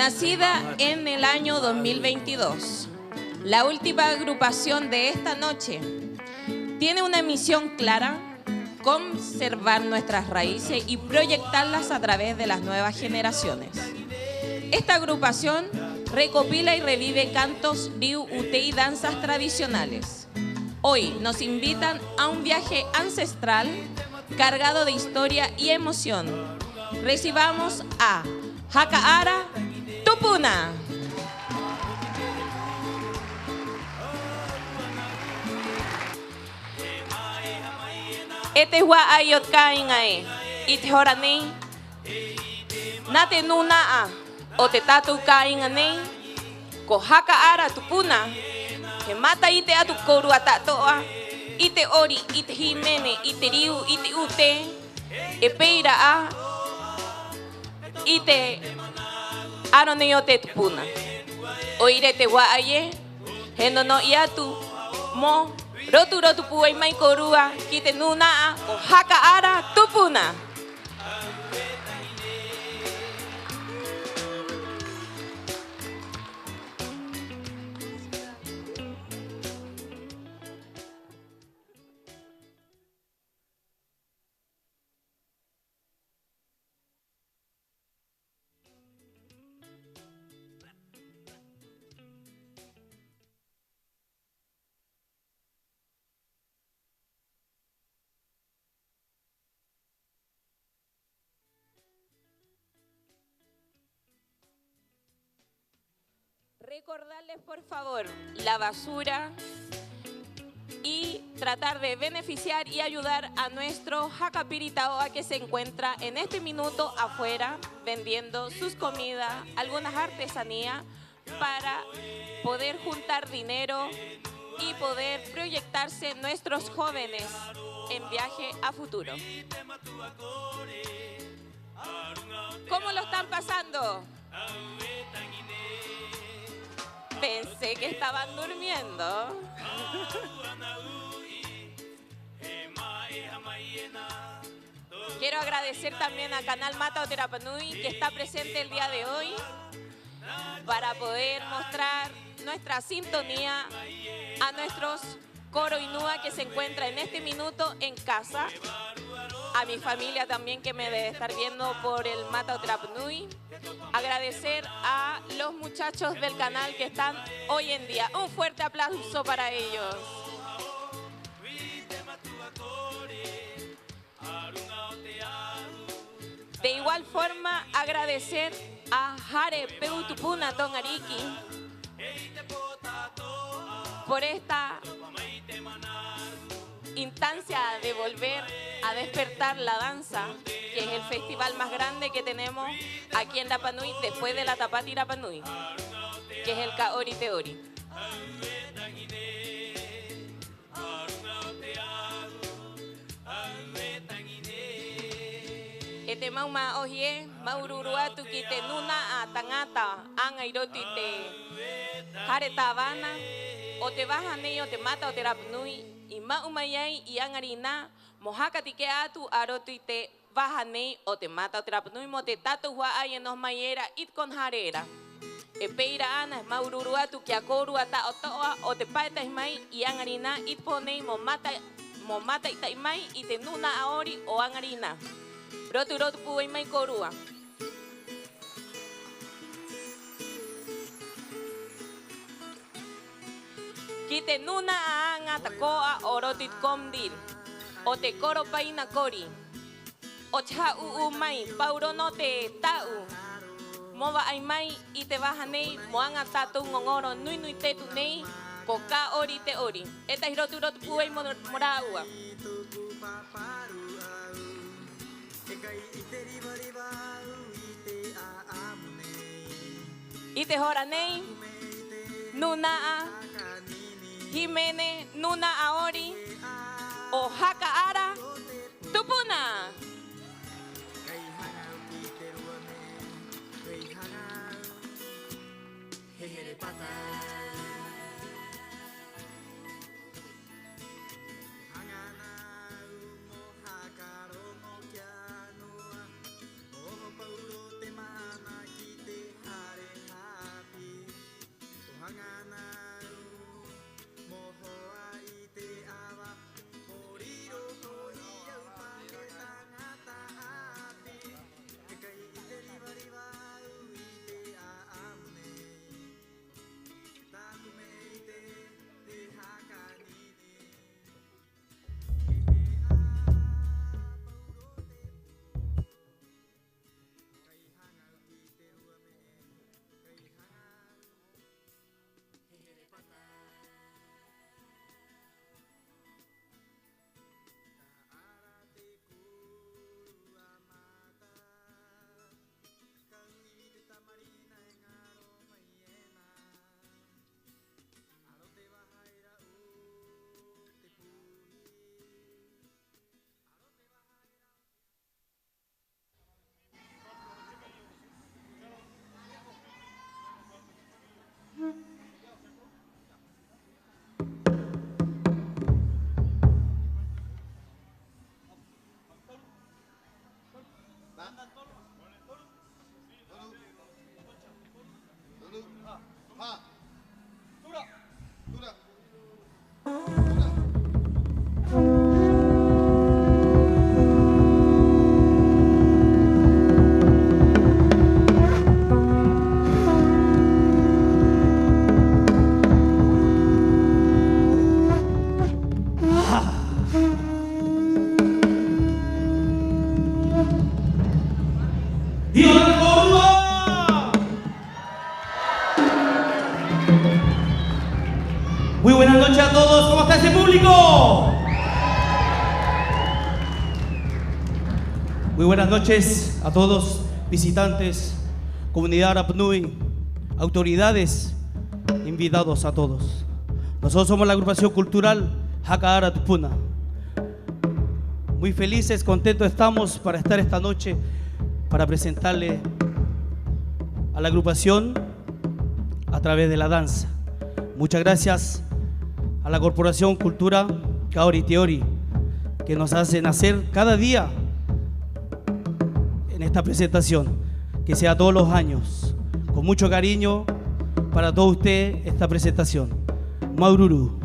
Nacida en el año 2022, la última agrupación de esta noche tiene una misión clara: conservar nuestras raíces y proyectarlas a través de las nuevas generaciones. Esta agrupación recopila y revive cantos, liu, ute y danzas tradicionales. Hoy nos invitan a un viaje ancestral cargado de historia y emoción. Recibamos a Hakaara Tupuna. Ete hua ayot kain ae, ite horane, nate nunaa, o te tatu kain ane, ko Hakaara Tupuna, he mata ite atu koru atatoa, ite ori, ite himene, ite riu, ite ute, e peira a, ite aroneote Tupuna. Oire te wa aye, he nono iatu, mo, rotu rotu puai mai korua, kite nunaa, o Hakaara Tupuna. Recordarles, por favor, la basura y tratar de beneficiar y ayudar a nuestro Hakapiritaoa que se encuentra en este minuto afuera vendiendo sus comidas, algunas artesanías para poder juntar dinero y poder proyectarse nuestros jóvenes en viaje a futuro. ¿Cómo lo están pasando? Pensé que estaban durmiendo. Quiero agradecer también a Canal Mata Otera Panui que está presente el día de hoy para poder mostrar nuestra sintonía a nuestros coro inúa que se encuentra en este minuto en casa, a mi familia también que me debe estar viendo por el Mata Otera Panui. Agradecer a los muchachos del canal que están hoy en día. Un fuerte aplauso para ellos. De igual forma, agradecer a Jare Peutupuna Tongariki por esta instancia de volver a despertar la danza, que es el festival más grande que tenemos aquí en Rapa Nui después de la Tapati Rapa Nui, que es el Kaori Teori. Ete mauma ohie maururuatu kite nuna a tangata anga iroti te haretavana o te bajane o te mata o te Rapa Nui y maumayai y angarina mohakati ke atu aroti te bajanei o te mata o te Rapa Nui mo te tatu hua ay enos mayera it con jarera. E peira ana maururua tu kiakoru ata otoa o te paeta imai y angarina it ponei mo mata ita imai y te nuna aori o angarina. Rotu rotu puai mai korua. Kite nuna anga takoa o rotit komdil. O te koro paina kori. O cha mai pauro no te tau. Mova ai mai i te wahanei moanga tatu ngongoro nui nui te tu nei ko ka ori te ori. Eta hirotu rotu puai moraua. I te horanei nunaa himene nuna aori o Hakaara Tupuna. público. Muy buenas noches a todos, visitantes, comunidad Rapa Nui, autoridades, invitados a todos. Nosotros somos la agrupación cultural Hakahara Tupuna. Muy felices, contentos estamos para estar esta noche para presentarle a la agrupación a través de la danza. Muchas gracias a la Corporación Cultura Kaori Teori, que nos hace nacer cada día en esta presentación, que sea todos los años, con mucho cariño para todo usted esta presentación. Maururu.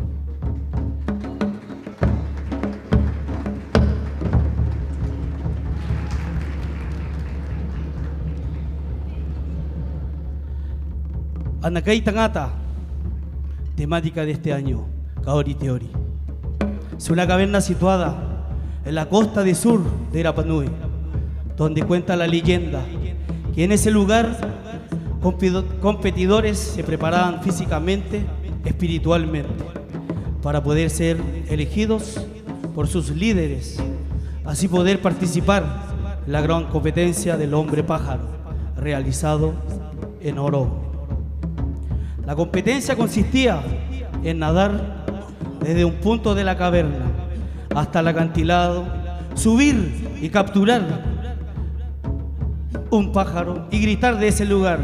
Anakai Tangata, temática de este año, Kaori Teori. Es una caverna situada en la costa de sur de Rapa Nui, donde cuenta la leyenda que en ese lugar competidores se preparaban físicamente, espiritualmente, para poder ser elegidos por sus líderes, así poder participar en la gran competencia del hombre pájaro, realizado en Oro. La competencia consistía en nadar desde un punto de la caverna hasta el acantilado, subir y capturar un pájaro y gritar de ese lugar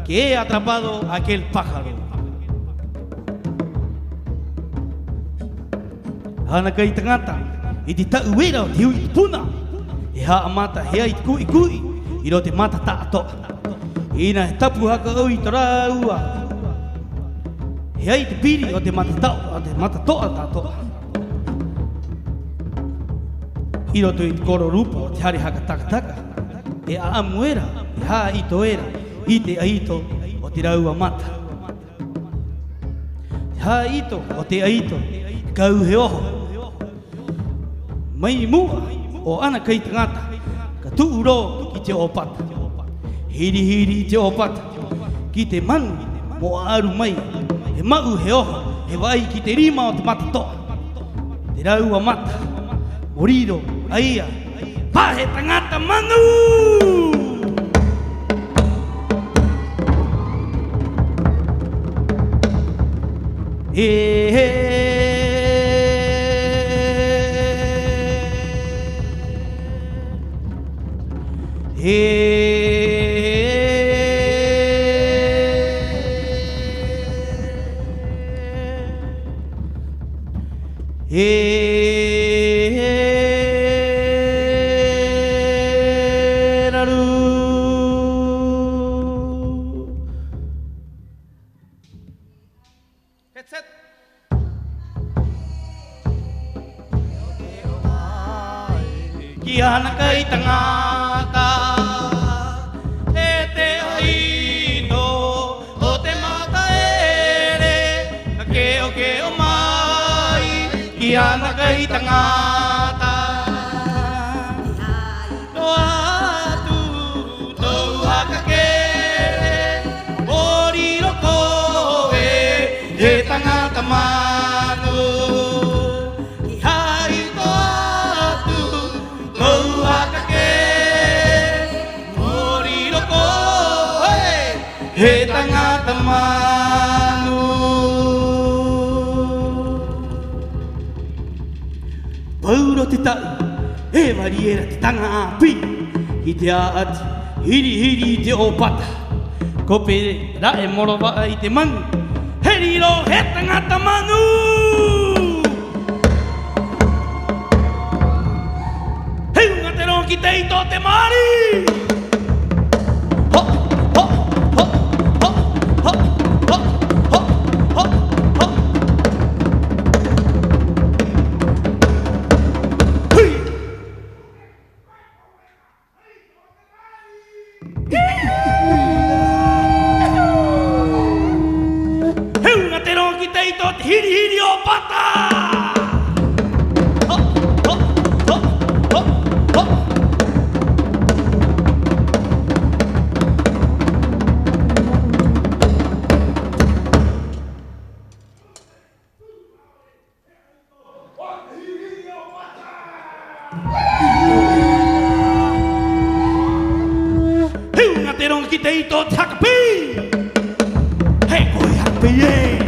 que he atrapado a aquel pájaro. Anakai Tangata, y te está hubiera, te puna, y ha mata, y hay cuy, y no te mata tato, y na está pujaca hoy traua. E aí te piri, o te mata toa. E o te kororupa, o te hari hakataka. E a muera, e ha ito era, e te aito, o te raua mata. E ha ito, o te aito, kau he oho. Mai mua, o Anakai Tangata, ka tuuro ki te opata. Hiri te opata, ki te manu, mo aru mai. E mau he oho, he vai ki te rima o te mata toa. Te raua mata, moriro, aia, pahe tangata manu! Anakai Tangata, e te aino, o te mata ere, ke o mai, ki Anakai Tangata. No atu, tau hakakere, oriro koe, e tangata manu. He tangata manu. Pauro te tau, e mariera te tanga api. I te aati, hiri te opata. Ko pere ra e morova i te manu. He riro he tangata manu. He unga te ronki te ito te mari. Hiri o pata! Una terong kiteito takpi. Hey, koi hakpiye.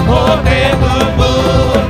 Bote tu puna,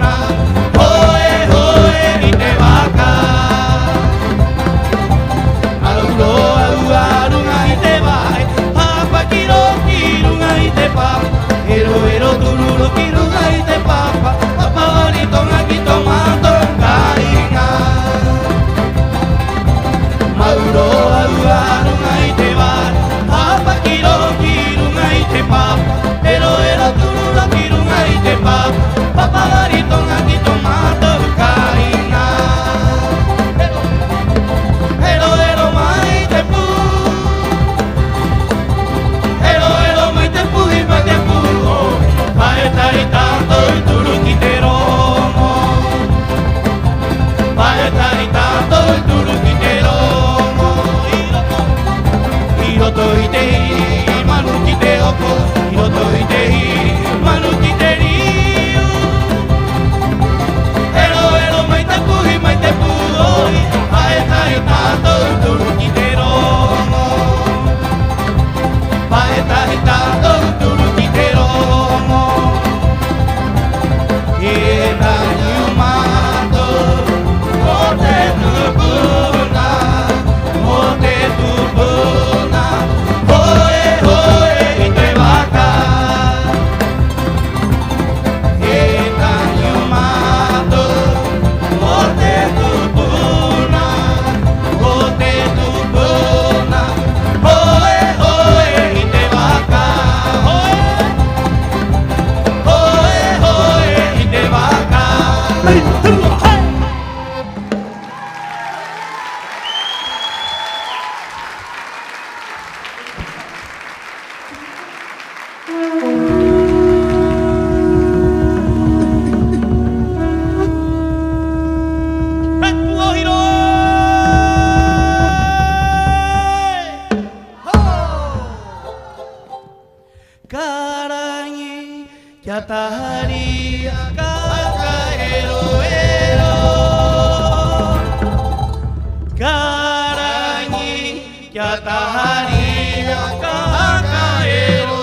Yataharia Kakaero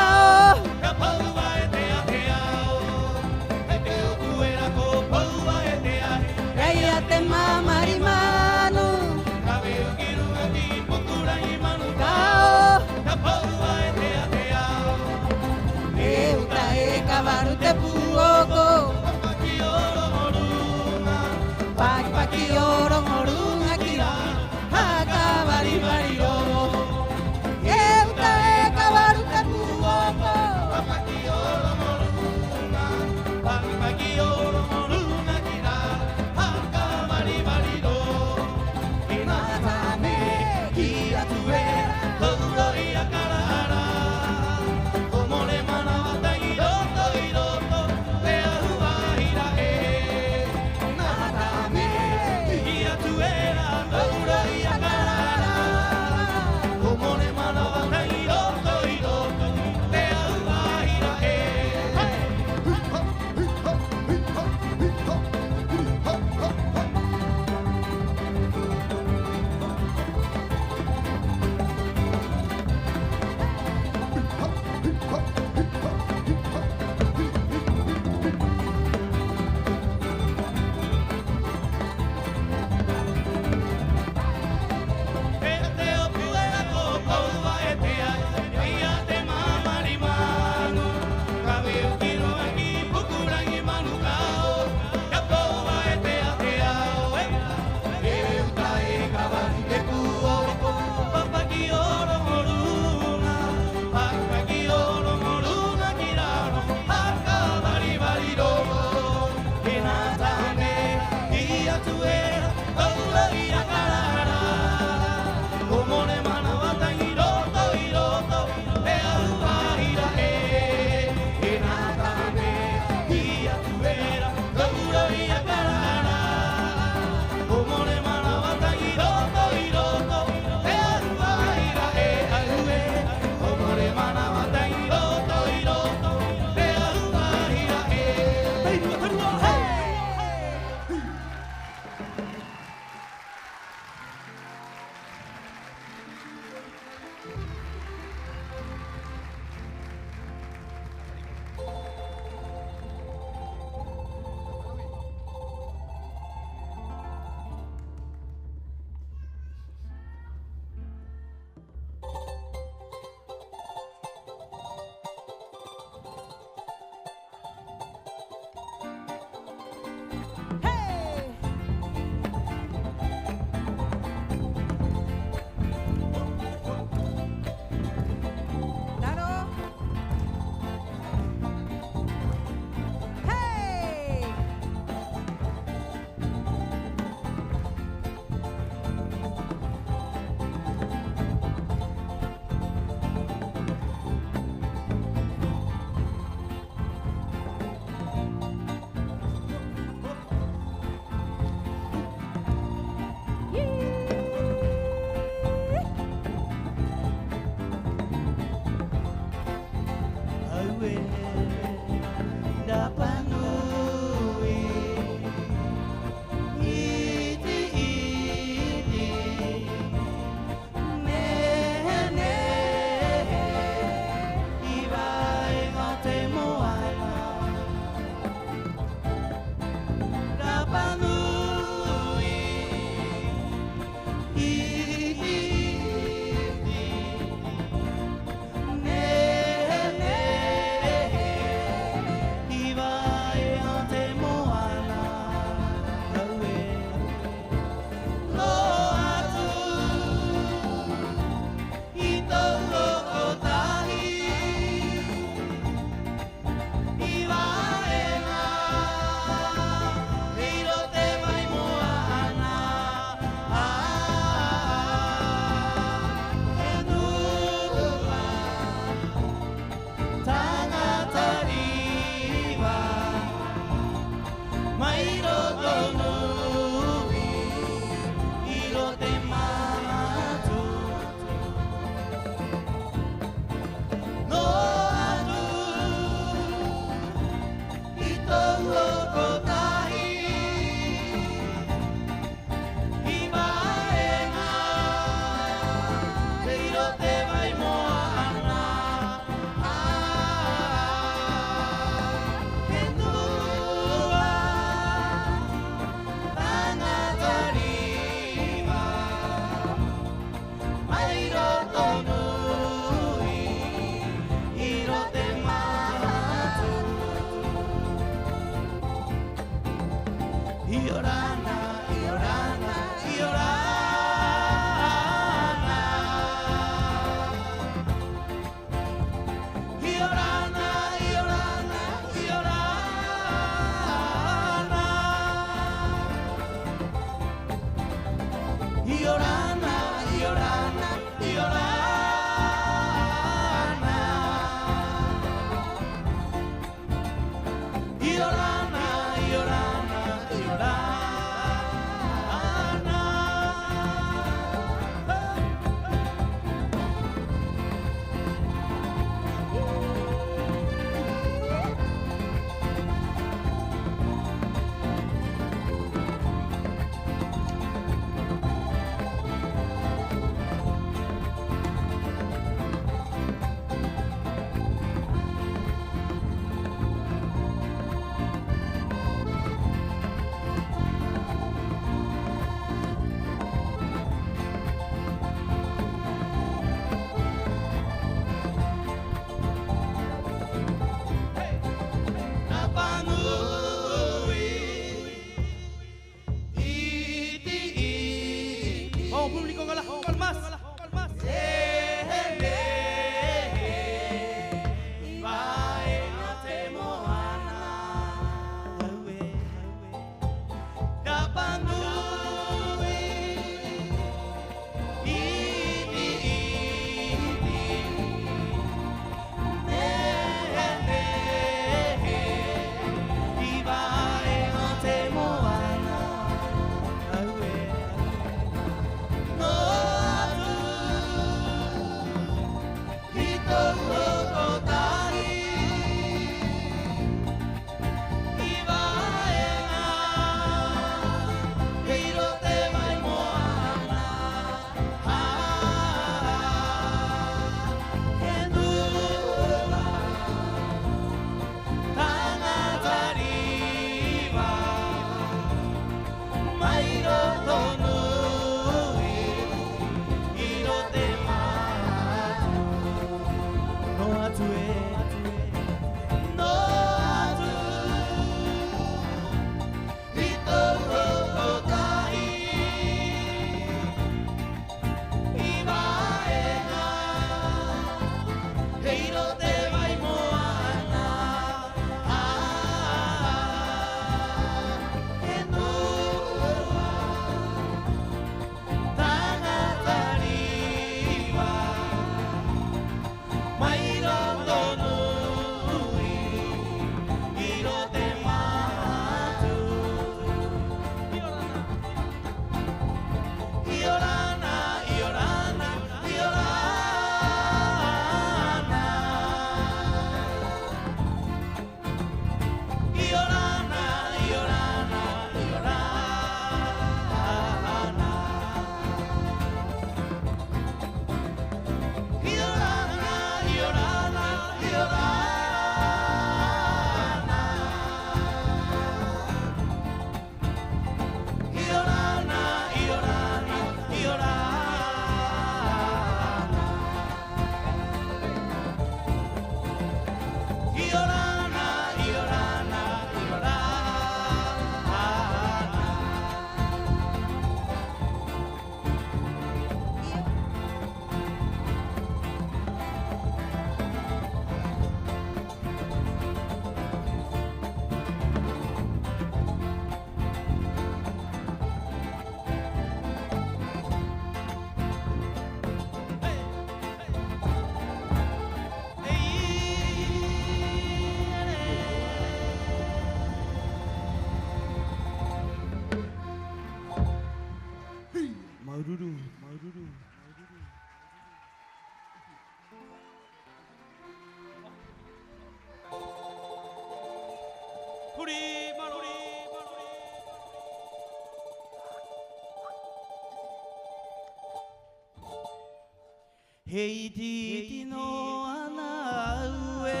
Heiti no ana ue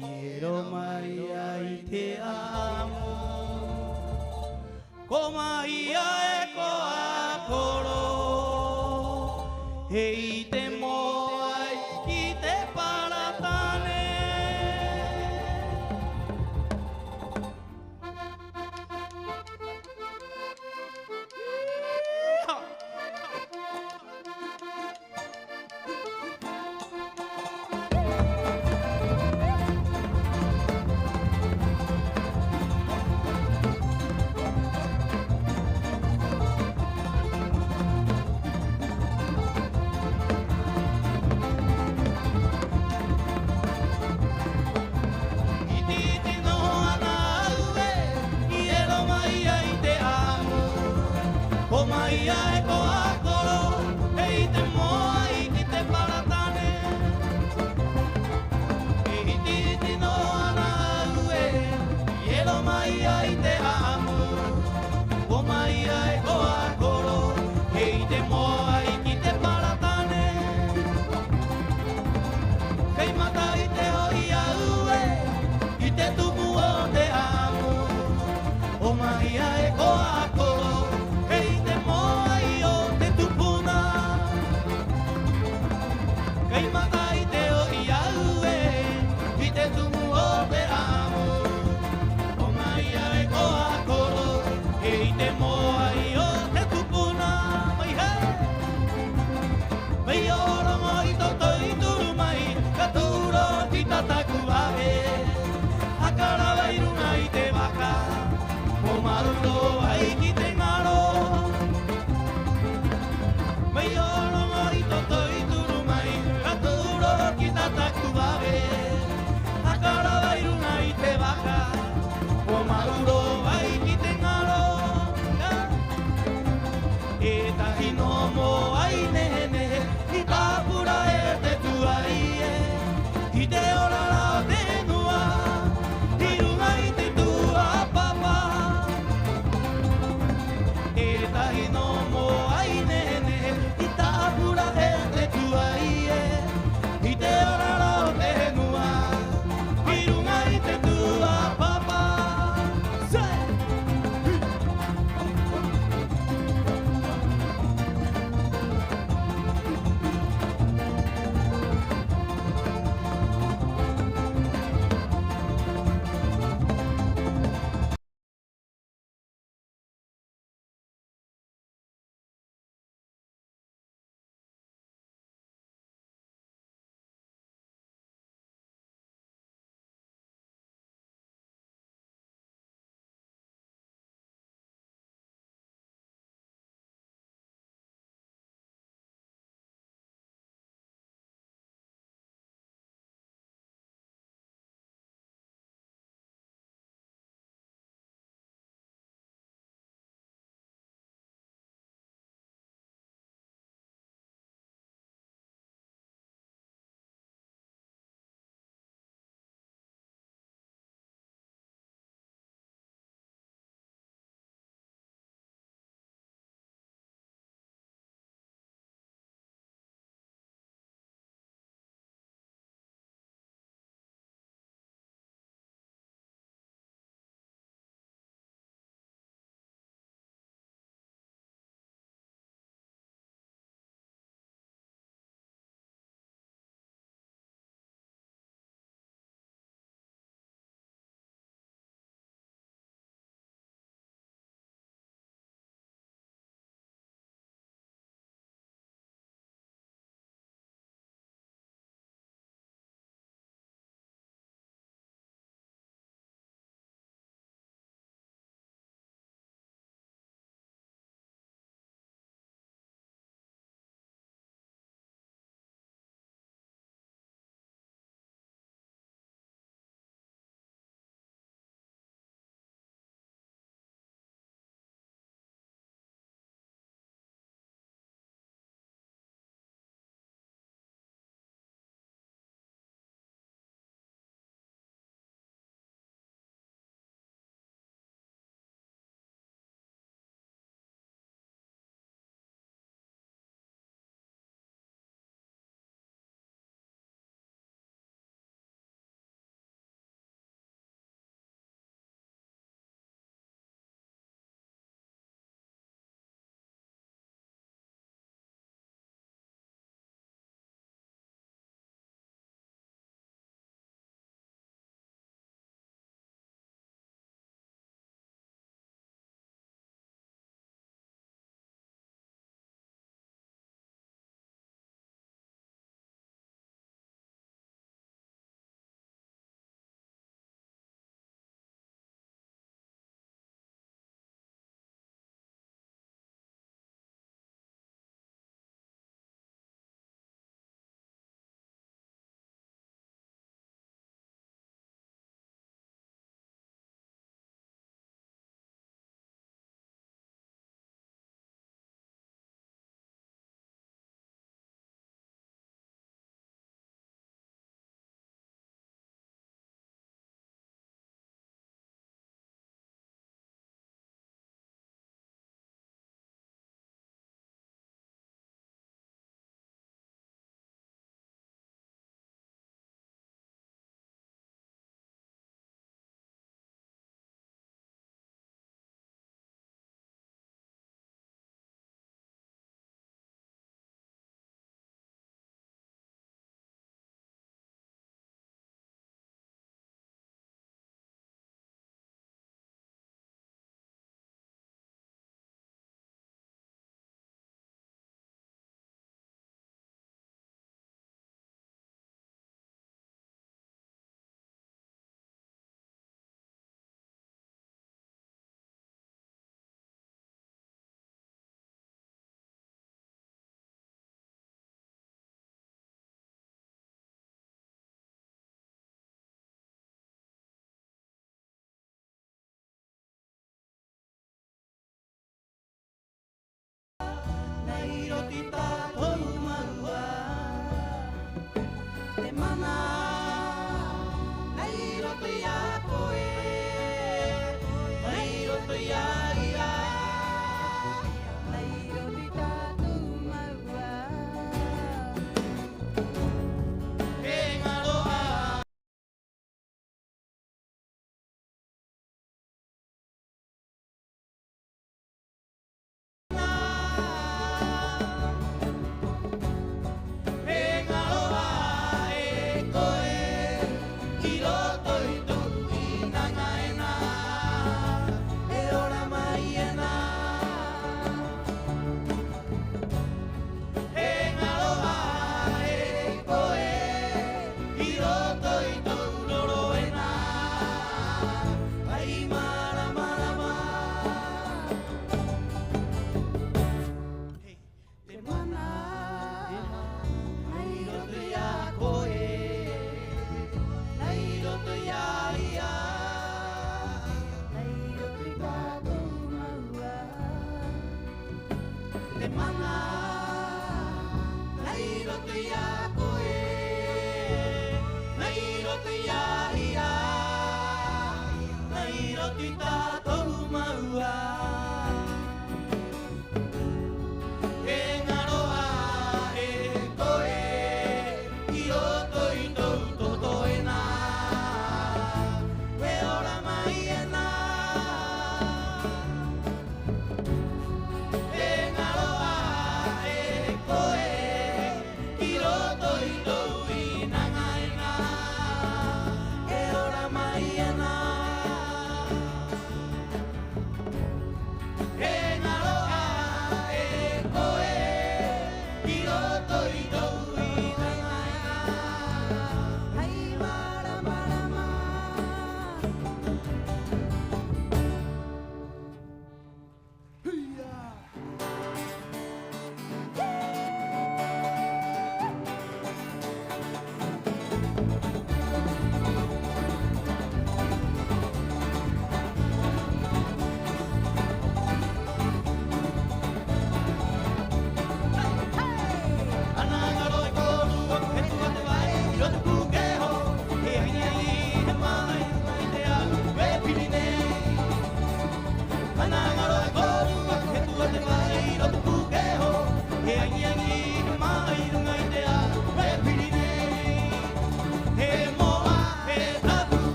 Hiero mai ai te amo Ko mai ai ko a koro Hei te moai ki te paratane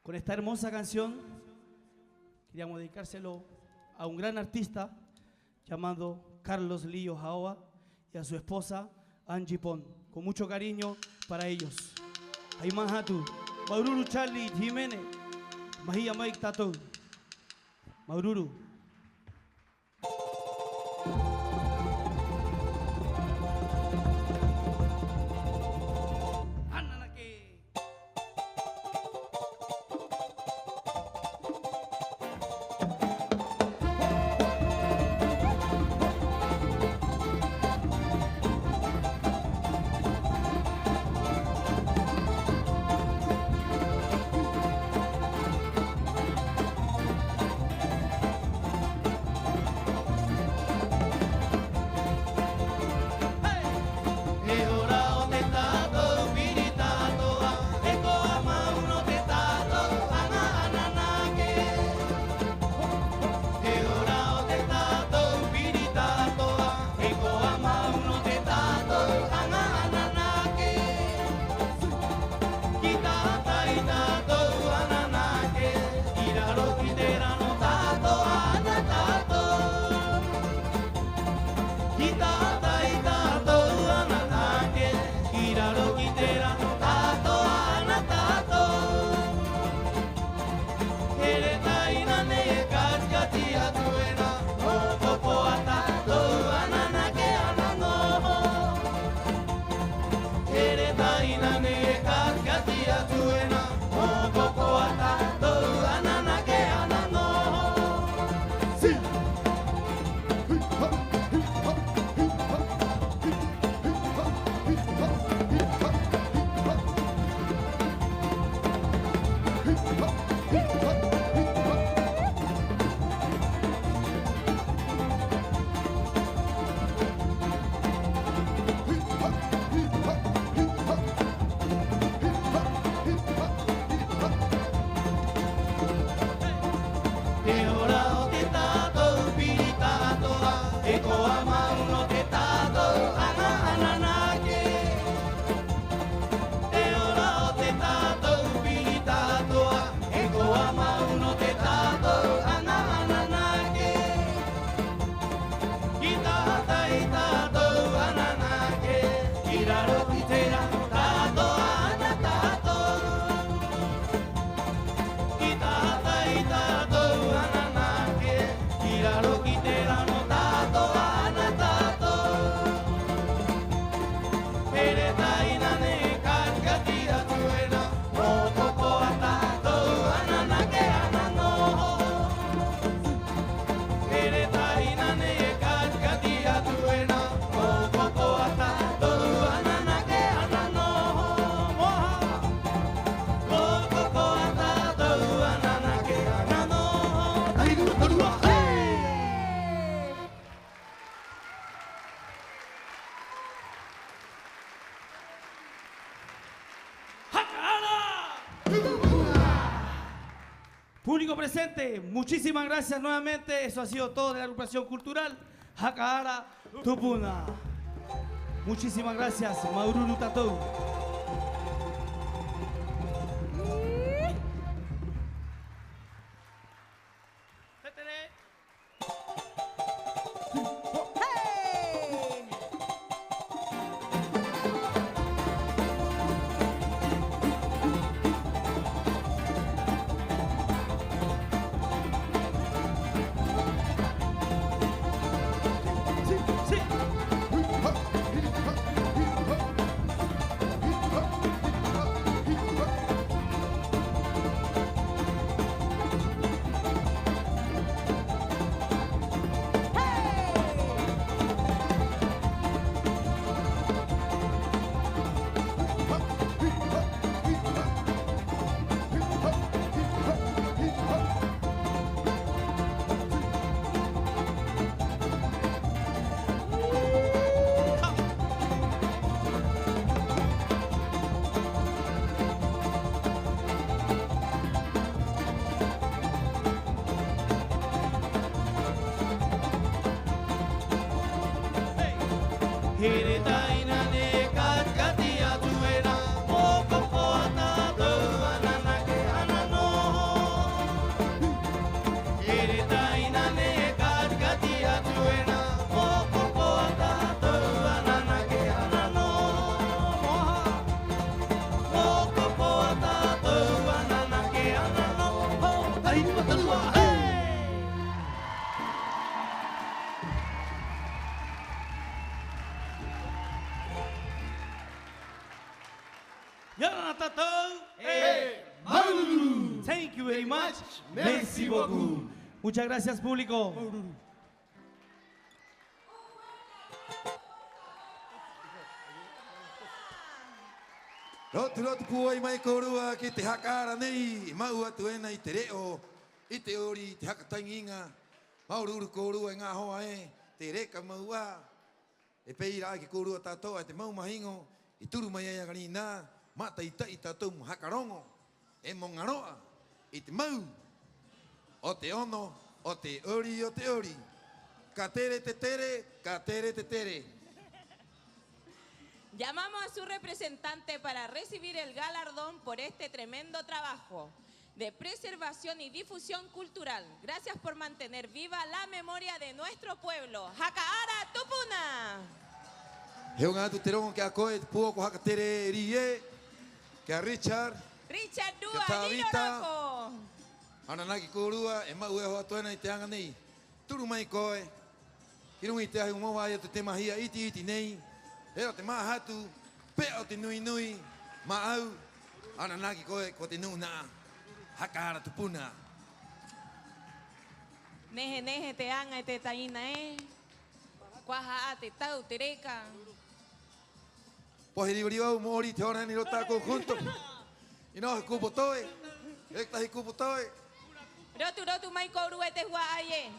Con esta hermosa canción queríamos dedicárselo a un gran artista llamado Carlos Lío Jaoa y a su esposa Angie Pon. Con mucho cariño para ellos. Ayman Hatu, Maururu Charlie Jiménez, Mahia Mike Tato, Maururu. Público presente, muchísimas gracias nuevamente. Eso ha sido todo de la agrupación cultural Hakahara Tupuna. Muchísimas gracias, Maururu Tatou. Thank you very much. Merci beaucoup. Muchas gracias, público. Rotu puai mai korua ki te hakara nei, mau atu ena I te reo, I te ori, te hakatainginga, maururu korua I ngā hoa e, te reka maua, e peira ki korua tātou, te mau mahingo, I turu mai ai agani nā, mata I tai tātou mo hakarongo, e mo ngaroa, I te mau, o te ono, o te ori, o te ori, ka tere te tere, ka tere te tere. Llamamos a su representante para recibir el galardón por este tremendo trabajo de preservación y difusión cultural. Gracias por mantener viva la memoria de nuestro pueblo. Hakahara Tupuna! Heo ngā tu te rongo ki a koe, te puoko hakatere rie, ki a Richard, Richard ki Dua, a Tawita, Niroroko. Ananaki korua, e mau e hoa toena I te anga nei. Turu mai koe, ki rungi te ahi umoa ia tu te mahia iti iti nei, Heo te mahatu, peo te nui nui, maau, ananaki koe ko te nuna, Hakahara Tupuna. Nehe nehe te anga te taina e. Kuaha a te tau te reka. Pohe riwari au moori te ora ni rota ko junto. Ino kupo toe, ektahi kupo toe. Rotu rotu mai kouru e te hua aie.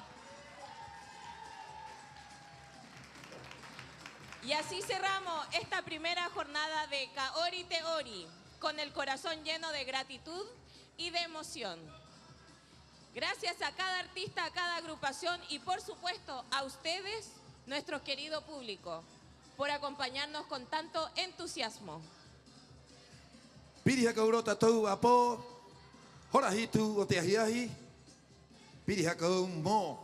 Y así cerramos esta primera jornada de Kaori Te Ori, con el corazón lleno de gratitud y de emoción. Gracias a cada artista, a cada agrupación y por supuesto a ustedes, nuestro querido público, por acompañarnos con tanto entusiasmo. Piri haka uro tātou apo, hora hitu o te ahiahi. Piri haka u mō,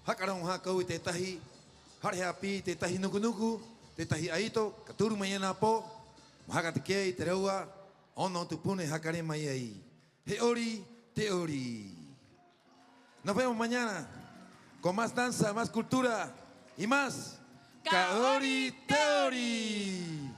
hakarong haka u te tahi, hare hapi te tahi nuku, te tahi aito, ka turu mai ana po, mahaka te kei te reua, ono tupune hakare mai ai. He ori, te ori. Nos vemos mañana con más danza, más cultura y más Kaori Te Ori.